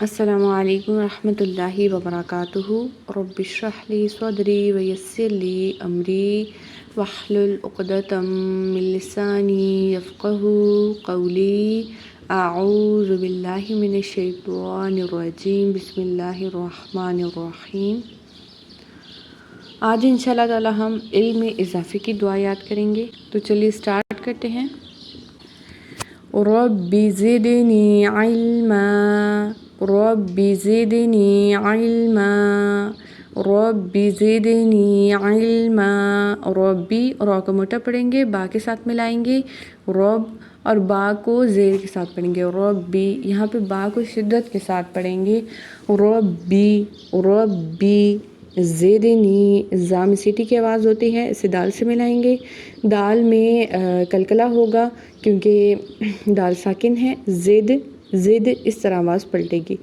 السلام علیکم ورحمۃ اللہ وبرکاتہ۔ رب اشرح لی صدری ویسر لی امری واحلل عقدۃ من لسانی یفقہوا قولی۔ اعوذ باللہ من الشیطان الرجیم، بسم اللہ الرحمن الرحیم۔ آج انشاءاللہ تعالی ہم علم اضافی کی دعا یاد کریں گے، تو چلیے سٹارٹ کرتے ہیں۔ رب زدنی علما، رب زدنی علما، رب زدنی علما۔ ربی را کو موٹا پڑھیں گے، با کے ساتھ ملائیں گے، رب، اور با کو زیر کے ساتھ پڑھیں گے، ربی۔ یہاں پہ با کو شدت کے ساتھ پڑھیں گے، ربی ربی۔ زدنی، زا میں سیٹی کی آواز ہوتی ہے، اسے دال سے ملائیں گے، دال میں کلکلا ہوگا کیونکہ دال ساکن ہے۔ زد زد، اس طرح آواز پلٹے گی،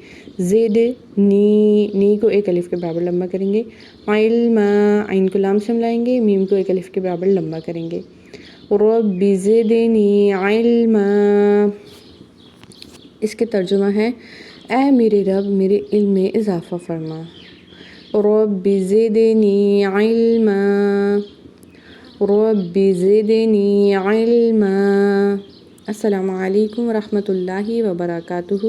زد نی، نی کو ایک الف کے برابر لمبا کریں گے، علم، عین کو لام سے ملائیں گے، میم کو ایک الف کے برابر لمبا کریں گے، رب زدنی علما۔ اس کے ترجمہ ہے، اے میرے رب میرے علم میں اضافہ فرما، رب زدنی علما، رب زدنی علما۔ السلام علیکم ورحمۃ اللہ وبرکاتہ۔